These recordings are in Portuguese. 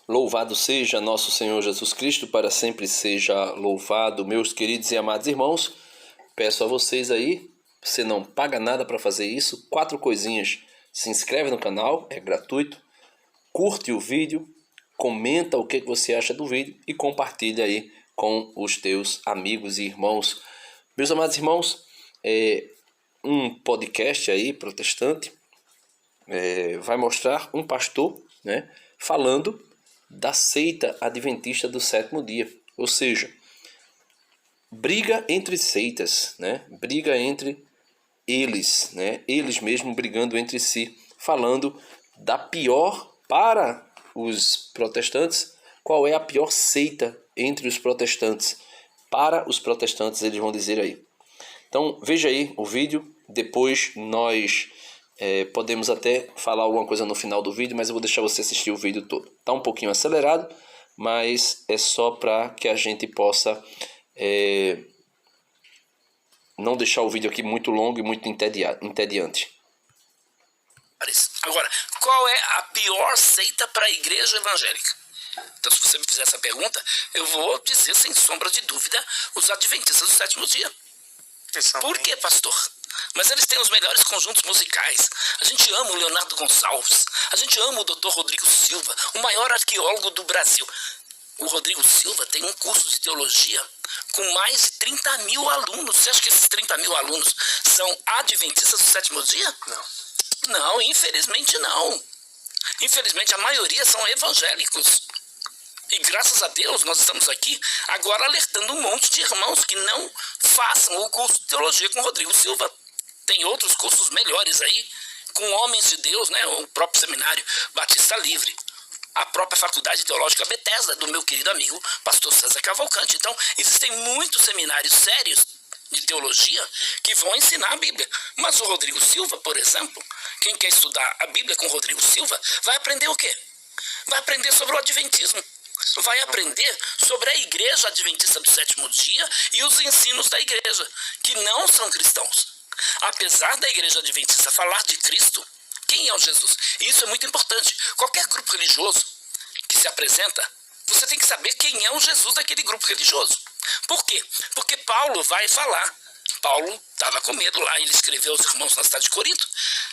Louvado seja nosso Senhor Jesus Cristo, para sempre seja louvado. Meus queridos e amados irmãos, peço a vocês aí, você não paga nada para fazer isso, 4 coisinhas. Se inscreve no canal, é gratuito, curte o vídeo, comenta o que você acha do vídeo e compartilha aí com os teus amigos e irmãos. Meus amados irmãos, um podcast aí protestante vai mostrar um pastor, né, falando da seita adventista do sétimo dia, ou seja, briga entre seitas, né? Briga entre eles, né? Eles mesmos brigando entre si, falando da pior para os protestantes. Qual é a pior seita entre os protestantes? Para os protestantes, eles vão dizer aí. Então veja aí o vídeo, depois nós podemos até falar alguma coisa no final do vídeo, mas eu vou deixar você assistir o vídeo todo. Está um pouquinho acelerado, mas é só para que a gente possa não deixar o vídeo aqui muito longo e muito entediante. Agora, qual é a pior seita para a igreja evangélica? Então, se você me fizer essa pergunta, eu vou dizer sem sombra de dúvida os adventistas do sétimo dia. Por que, pastor? Mas eles têm os melhores conjuntos musicais. A gente ama o Leonardo Gonçalves. A gente ama o Dr. Rodrigo Silva, o maior arqueólogo do Brasil. O Rodrigo Silva tem um curso de teologia com mais de 30 mil alunos. Você acha que esses 30 mil alunos são adventistas do sétimo dia? Não, infelizmente não. Infelizmente a maioria são evangélicos. E graças a Deus nós estamos aqui agora alertando um monte de irmãos que não façam o curso de teologia com o Rodrigo Silva. Tem outros cursos melhores aí, com homens de Deus, né? O próprio seminário Batista Livre, a própria faculdade teológica Bethesda, do meu querido amigo pastor César Cavalcante. Então, existem muitos seminários sérios de teologia que vão ensinar a Bíblia. Mas o Rodrigo Silva, por exemplo, quem quer estudar a Bíblia com o Rodrigo Silva, vai aprender o quê? Vai aprender sobre o adventismo. Vai aprender sobre a igreja adventista do sétimo dia e os ensinos da igreja, que não são cristãos. Apesar da igreja adventista falar de Cristo, quem é o Jesus? Isso é muito importante. Qualquer grupo religioso que se apresenta, você tem que saber quem é o Jesus daquele grupo religioso. Por quê? Porque Paulo vai falar. Paulo estava com medo lá, ele escreveu aos irmãos na cidade de Corinto,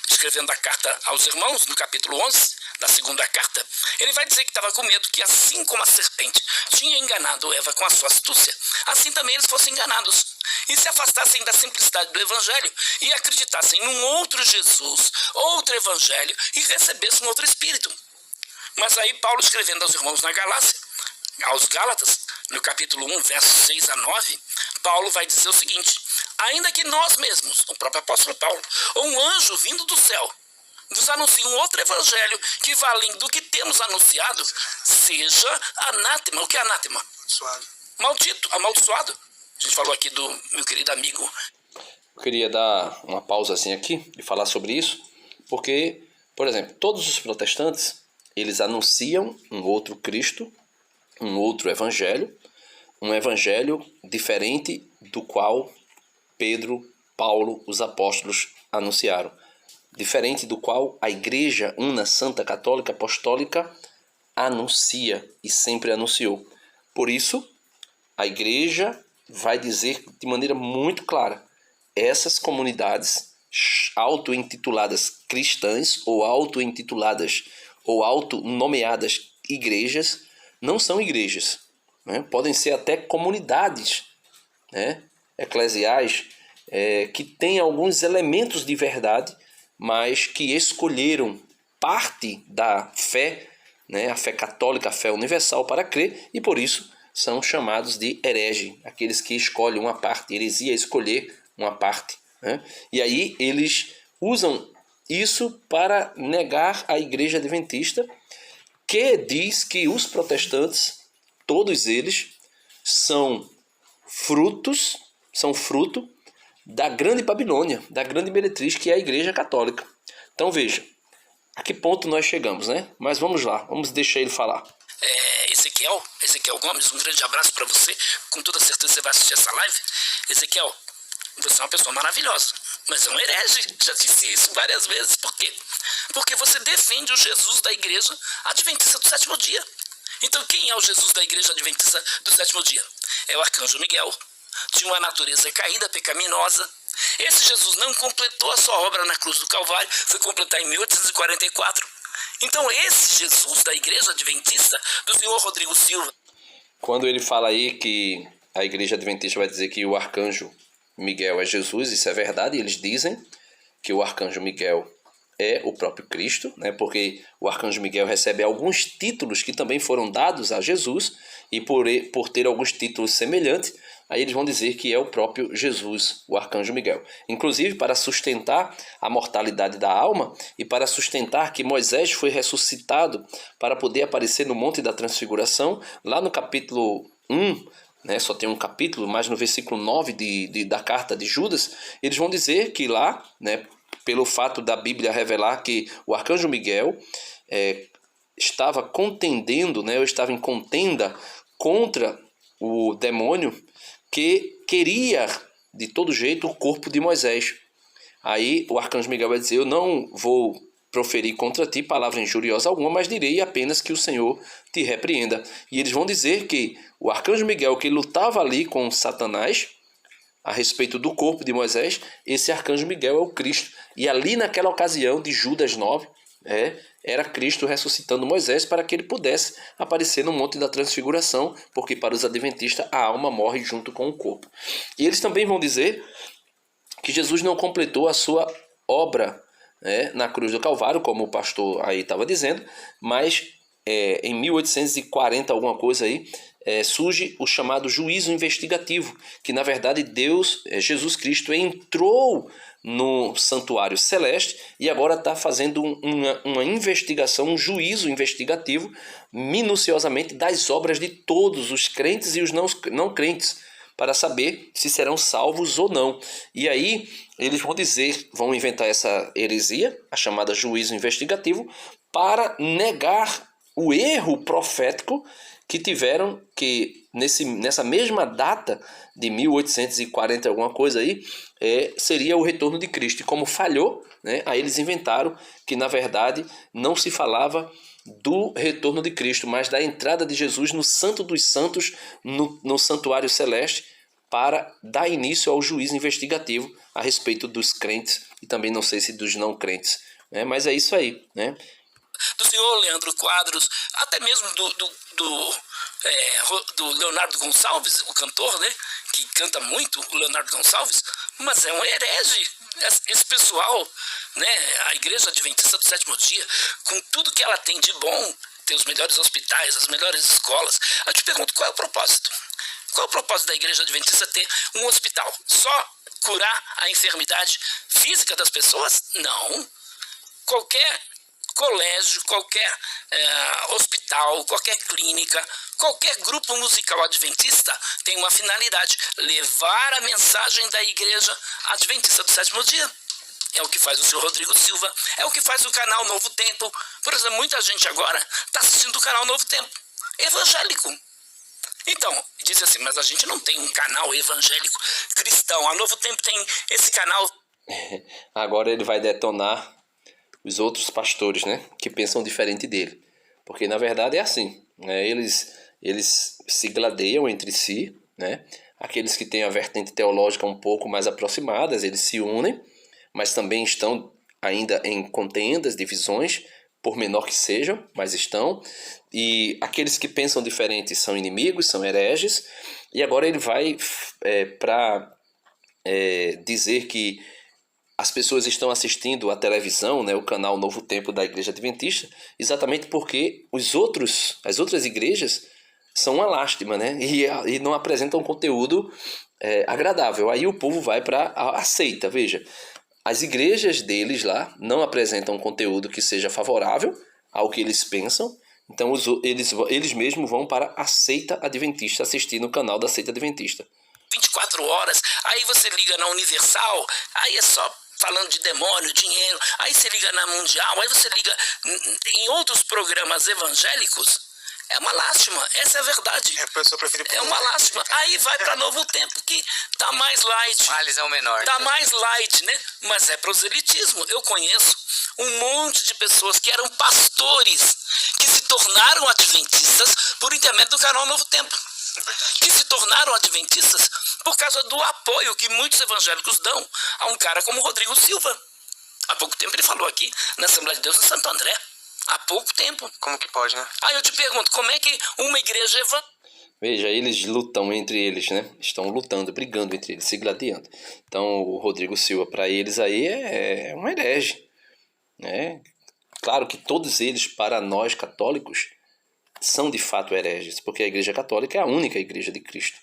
escrevendo a carta aos irmãos, no capítulo 11 da segunda carta, ele vai dizer que estava com medo que assim como a serpente tinha enganado Eva com a sua astúcia, assim também eles fossem enganados e se afastassem da simplicidade do evangelho e acreditassem num outro Jesus, outro evangelho e recebessem outro espírito. Mas aí Paulo, escrevendo aos irmãos na Galácia, aos Gálatas, no capítulo 1, versos 6 a 9, Paulo vai dizer o seguinte: ainda que nós mesmos, o próprio apóstolo Paulo, ou um anjo vindo do céu, vos anuncie um outro evangelho que vá além do que temos anunciado, seja anátema. O que é anátema? Maldito, amaldiçoado. A gente falou aqui do meu querido amigo. Eu queria dar uma pausa assim aqui e falar sobre isso, porque, por exemplo, todos os protestantes, eles anunciam um outro Cristo, um outro evangelho, um evangelho diferente do qual Pedro, Paulo, os apóstolos anunciaram. Diferente do qual a Igreja Una Santa Católica Apostólica anuncia e sempre anunciou. Por isso, a Igreja vai dizer de maneira muito clara: essas comunidades auto-intituladas cristãs ou auto-intituladas ou auto-nomeadas igrejas não são igrejas, né? Podem ser até comunidades, né, eclesiais, que têm alguns elementos de verdade, mas que escolheram parte da fé, né, a fé católica, a fé universal para crer, e por isso são chamados de herege, aqueles que escolhem uma parte. Heresia é escolher uma parte, né? E aí eles usam isso para negar a igreja adventista, que diz que os protestantes, todos eles, são fruto da grande Babilônia, da grande meretriz que é a Igreja Católica. Então veja, a que ponto nós chegamos, né? Mas vamos lá, vamos deixar ele falar. Ezequiel Gomes, um grande abraço para você. Com toda certeza você vai assistir essa live. Ezequiel, você é uma pessoa maravilhosa, mas é um herege. Já disse isso várias vezes. Por quê? Porque você defende o Jesus da igreja adventista do sétimo dia. Então quem é o Jesus da Igreja Adventista do Sétimo Dia? É o arcanjo Miguel, de uma natureza caída, pecaminosa. Esse Jesus não completou a sua obra na cruz do Calvário, foi completar em 1844. Então esse Jesus da Igreja Adventista do senhor Rodrigo Silva. Quando ele fala aí que a Igreja Adventista vai dizer que o arcanjo Miguel é Jesus, isso é verdade, eles dizem que o arcanjo Miguel é o próprio Cristo, né? Porque o arcanjo Miguel recebe alguns títulos que também foram dados a Jesus, e por ter alguns títulos semelhantes, aí eles vão dizer que é o próprio Jesus, o arcanjo Miguel. Inclusive para sustentar a mortalidade da alma e para sustentar que Moisés foi ressuscitado para poder aparecer no Monte da Transfiguração, lá no capítulo 1, né, só tem um capítulo, mas no versículo 9 da carta de Judas, eles vão dizer que lá, né, pelo fato da Bíblia revelar que o arcanjo Miguel estava contendendo, né, ou estava em contenda contra o demônio que queria de todo jeito o corpo de Moisés. Aí o arcanjo Miguel vai dizer: eu não vou proferir contra ti palavra injuriosa alguma, mas direi apenas que o Senhor te repreenda. E eles vão dizer que o arcanjo Miguel, que lutava ali com Satanás a respeito do corpo de Moisés, esse arcanjo Miguel é o Cristo. E ali naquela ocasião de Judas 9, era Cristo ressuscitando Moisés para que ele pudesse aparecer no Monte da Transfiguração, porque para os adventistas a alma morre junto com o corpo. E eles também vão dizer que Jesus não completou a sua obra na cruz do Calvário, como o pastor aí estava dizendo, mas em 1840, alguma coisa aí, surge o chamado juízo investigativo, que na verdade Jesus Cristo entrou no santuário celeste e agora está fazendo uma investigação, um juízo investigativo minuciosamente das obras de todos os crentes e os não crentes, para saber se serão salvos ou não. E aí eles vão inventar essa heresia, a chamada juízo investigativo, para negar o erro profético que tiveram, que nessa mesma data de 1840 alguma coisa aí, seria o retorno de Cristo. E como falhou, né, aí eles inventaram que na verdade não se falava do retorno de Cristo, mas da entrada de Jesus no Santo dos Santos, no santuário celeste, para dar início ao juízo investigativo a respeito dos crentes e também não sei se dos não crentes, né? Mas é isso aí, né? Do senhor Leandro Quadros, até mesmo do Leonardo Gonçalves, o cantor, né, que canta muito, o Leonardo Gonçalves, mas é um herege. Esse pessoal, né, a Igreja Adventista do Sétimo Dia, com tudo que ela tem de bom, tem os melhores hospitais, as melhores escolas. Eu te pergunto, qual é o propósito? Qual é o propósito da Igreja Adventista ter um hospital? Só curar a enfermidade física das pessoas? Não. Qualquer colégio, qualquer hospital, qualquer clínica, qualquer grupo musical adventista tem uma finalidade: levar a mensagem da Igreja Adventista do Sétimo Dia. É o que faz o senhor Rodrigo Silva, é o que faz o canal Novo Tempo. Por exemplo, muita gente agora está assistindo o canal Novo Tempo evangélico. Então, diz assim, mas a gente não tem um canal evangélico cristão. A Novo Tempo tem esse canal. Agora ele vai detonar os outros pastores, né, que pensam diferente dele. Porque na verdade é assim, né, eles se gladeiam entre si, né, aqueles que têm a vertente teológica um pouco mais aproximadas, eles se unem, mas também estão ainda em contendas, divisões, por menor que sejam, mas estão. E aqueles que pensam diferente são inimigos, são hereges. E agora ele vai para dizer que as pessoas estão assistindo à televisão, né, o canal Novo Tempo da Igreja Adventista, exatamente porque as outras igrejas são uma lástima, né, e não apresentam conteúdo agradável. Aí o povo vai para a seita. Veja, as igrejas deles lá não apresentam conteúdo que seja favorável ao que eles pensam, então eles mesmos vão para a seita adventista, assistir no canal da seita adventista. 24 horas, aí você liga na Universal, aí é só falando de demônio, dinheiro, aí você liga na Mundial, aí você liga em outros programas evangélicos, É uma lástima, essa é a verdade. A pessoa prefere É uma lástima. Aí vai para Novo Tempo, que tá mais light. Males é o menor. Tá mais light, né? Mas é proselitismo. Eu conheço um monte de pessoas que eram pastores, que se tornaram adventistas por intermédio do canal Novo Tempo. Que se tornaram adventistas por causa do apoio que muitos evangélicos dão a um cara como Rodrigo Silva. Há pouco tempo ele falou aqui na Assembleia de Deus em Santo André. Há pouco tempo. Como que pode, né? Aí eu te pergunto, como é que uma igreja evangélica... Veja, eles lutam entre eles, né? Estão lutando, brigando entre eles, se gladiando. Então, o Rodrigo Silva, para eles aí, é um herege, né? Claro que todos eles, para nós católicos, são de fato hereges, porque a Igreja Católica é a única Igreja de Cristo,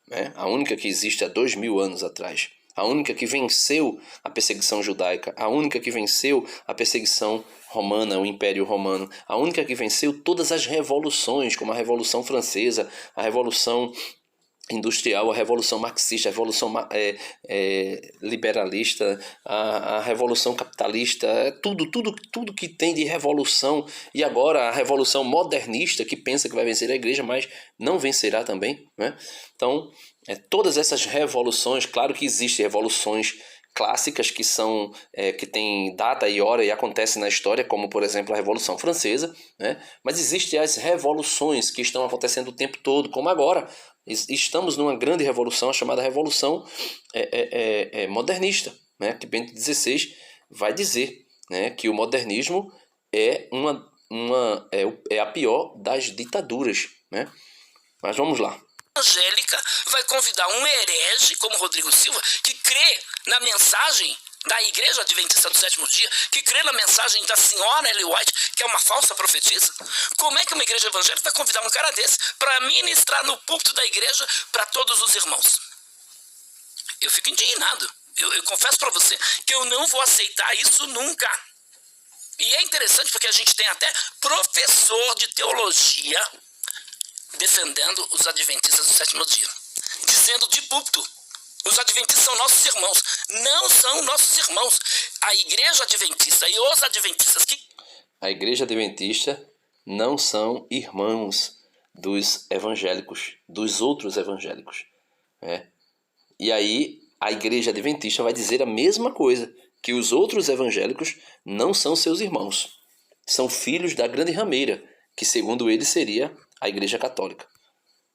né? A única que existe há 2000 anos atrás. A única que venceu a perseguição judaica, a única que venceu a perseguição romana, o Império Romano, a única que venceu todas as revoluções, como a Revolução Francesa, a Revolução Industrial, a Revolução Marxista, a Revolução Liberalista, a Revolução Capitalista, tudo que tem de revolução, e agora a Revolução Modernista, que pensa que vai vencer a Igreja, mas não vencerá também, né? Então, todas essas revoluções, claro que existem revoluções clássicas que são que têm data e hora e acontecem na história, como por exemplo a Revolução Francesa, né? Mas existem as revoluções que estão acontecendo o tempo todo, como agora. Estamos numa grande revolução, chamada Revolução Modernista, né? Que Bento XVI vai dizer, né? Que o modernismo é a pior das ditaduras, né? Mas vamos lá. Evangélica vai convidar um herege como Rodrigo Silva, que crê na mensagem da Igreja Adventista do Sétimo Dia, que crê na mensagem da senhora Ellen White, que é uma falsa profetisa? Como é que uma igreja evangélica vai convidar um cara desse para ministrar no púlpito da igreja para todos os irmãos? Eu fico indignado. Eu confesso para você que eu não vou aceitar isso nunca. E é interessante porque a gente tem até professor de teologia defendendo os adventistas do sétimo dia, dizendo de púlpito: os adventistas são nossos irmãos. Não são nossos irmãos. A igreja adventista e os adventistas que... A igreja adventista não são irmãos dos evangélicos, dos outros evangélicos, né? E aí a igreja adventista vai dizer a mesma coisa, que os outros evangélicos não são seus irmãos. São filhos da grande rameira, que segundo ele seria a Igreja Católica.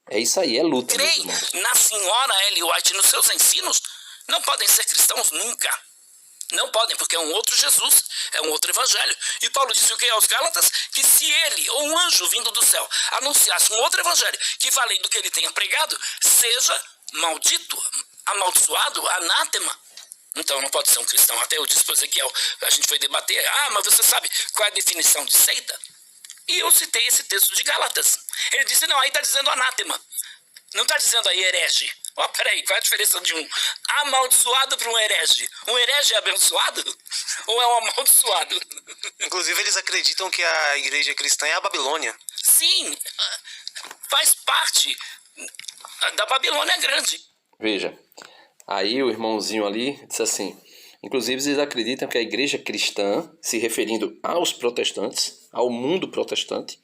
É isso aí, é luta. Creem na senhora Ellen White, nos seus ensinos, não podem ser cristãos nunca. Não podem, porque é um outro Jesus, é um outro evangelho. E Paulo disse o que aos Gálatas? Que se ele, ou um anjo vindo do céu, anunciasse um outro evangelho que vá além do que ele tenha pregado, seja maldito, amaldiçoado, anátema. Então não pode ser um cristão. Até eu disse para Ezequiel, a gente foi debater, mas você sabe qual é a definição de seita? E eu citei esse texto de Gálatas. Ele disse, não, aí está dizendo anátema. Não está dizendo aí herege. Peraí, qual é a diferença de um amaldiçoado para um herege? Um herege é abençoado? Ou é um amaldiçoado? Inclusive, eles acreditam que a igreja cristã é a Babilônia. Sim, faz parte da Babilônia Grande. Veja, aí o irmãozinho ali disse assim, inclusive eles acreditam que a igreja cristã, se referindo aos protestantes, ao mundo protestante,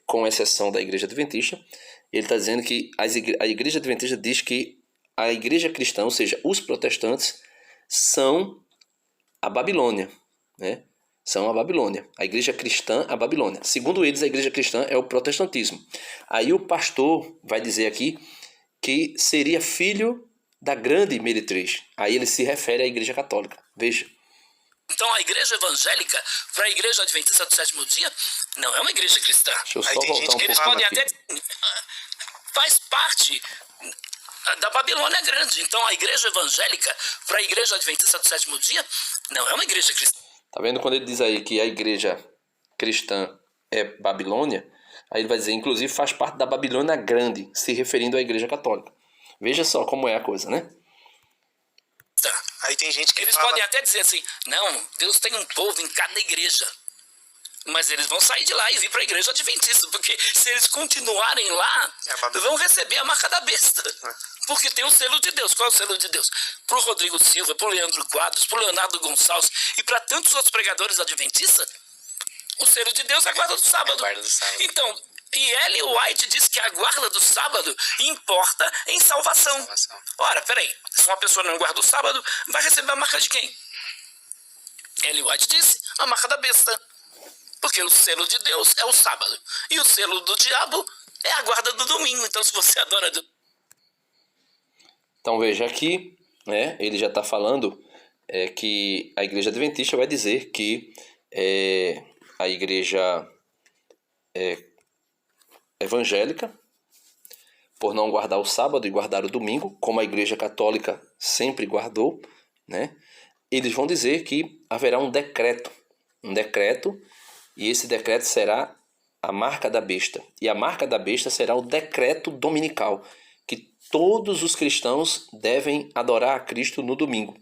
com exceção da igreja adventista, ele está dizendo que a igreja adventista diz que a igreja cristã, ou seja, os protestantes, são a Babilônia, né? São a Babilônia. A igreja cristã, a Babilônia. Segundo eles, a igreja cristã é o protestantismo. Aí o pastor vai dizer aqui que seria filho da grande meretriz. Aí ele se refere à igreja católica. Veja. Então a igreja evangélica, para a igreja adventista do sétimo dia, não é uma igreja cristã. Deixa eu só voltar um pouco Eles podem aqui. até... Faz parte da Babilônia Grande. Então a igreja evangélica, para a igreja adventista do sétimo dia, não é uma igreja cristã. Tá vendo quando ele diz aí que a igreja cristã é Babilônia? Aí ele vai dizer, inclusive, faz parte da Babilônia Grande, se referindo à igreja católica. Veja só como é a coisa, né? Aí tem gente que Eles fala... podem até dizer assim, não, Deus tem um povo em cada igreja. Mas eles vão sair de lá e vir para a igreja adventista, porque se eles continuarem lá, vão receber a marca da besta. Porque tem o selo de Deus. Qual é o selo de Deus? Para o Rodrigo Silva, para o Leandro Quadros, para o Leonardo Gonçalves e para tantos outros pregadores adventistas, O selo de Deus é a guarda do sábado. A guarda do sábado. Então, e Ellen White diz que a guarda do sábado importa em salvação. Ora, peraí, se uma pessoa não guarda o sábado, vai receber a marca de quem? Ellen White disse, a marca da besta. Porque o selo de Deus é o sábado. E o selo do diabo é a guarda do domingo. Então, se você adora... Então veja aqui, né, ele já está falando que a igreja adventista vai dizer que a igreja evangélica, por não guardar o sábado e guardar o domingo, como a igreja católica sempre guardou, né, eles vão dizer que haverá um decreto, e esse decreto será a marca da besta. E a marca da besta será o decreto dominical, que todos os cristãos devem adorar a Cristo no domingo.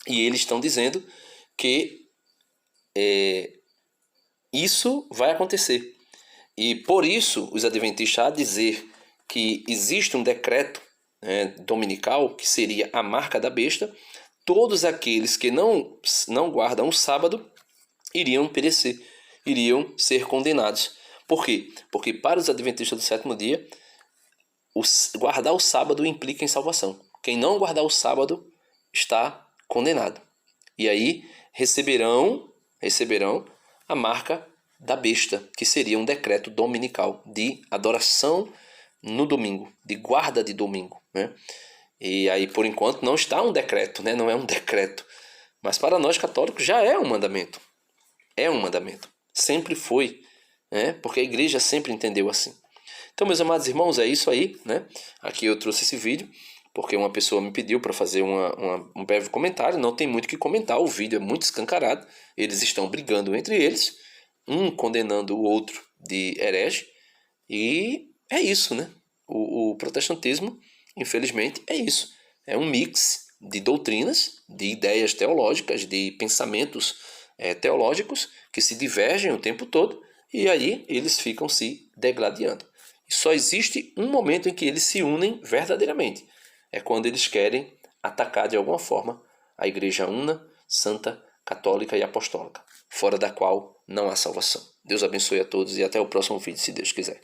E eles estão dizendo que isso vai acontecer. E por isso os adventistas, a dizer que existe um decreto dominical, que seria a marca da besta, todos aqueles que não guardam o sábado iriam perecer, iriam ser condenados. Por quê? Porque para os adventistas do sétimo dia, guardar o sábado implica em salvação. Quem não guardar o sábado está condenado. E aí receberão a marca da besta, que seria um decreto dominical de adoração no domingo, de guarda de domingo, né? E aí, por enquanto, não está um decreto, né? Não é um decreto. Mas para nós católicos já é um mandamento. É um mandamento. Sempre foi, né? Porque a igreja sempre entendeu assim. Então, meus amados irmãos, é isso aí, né? Aqui eu trouxe esse vídeo porque uma pessoa me pediu para fazer um breve comentário. Não tem muito o que comentar, o vídeo é muito escancarado. Eles estão brigando entre eles, um condenando o outro de herege. E é isso, né? O protestantismo, infelizmente, é isso. É um mix de doutrinas, de ideias teológicas, de pensamentos teológicos que se divergem o tempo todo e aí eles ficam se degladiando. E só existe um momento em que eles se unem verdadeiramente. É quando eles querem atacar de alguma forma a Igreja una, santa, católica e apostólica, fora da qual não há salvação. Deus abençoe a todos e até o próximo vídeo, se Deus quiser.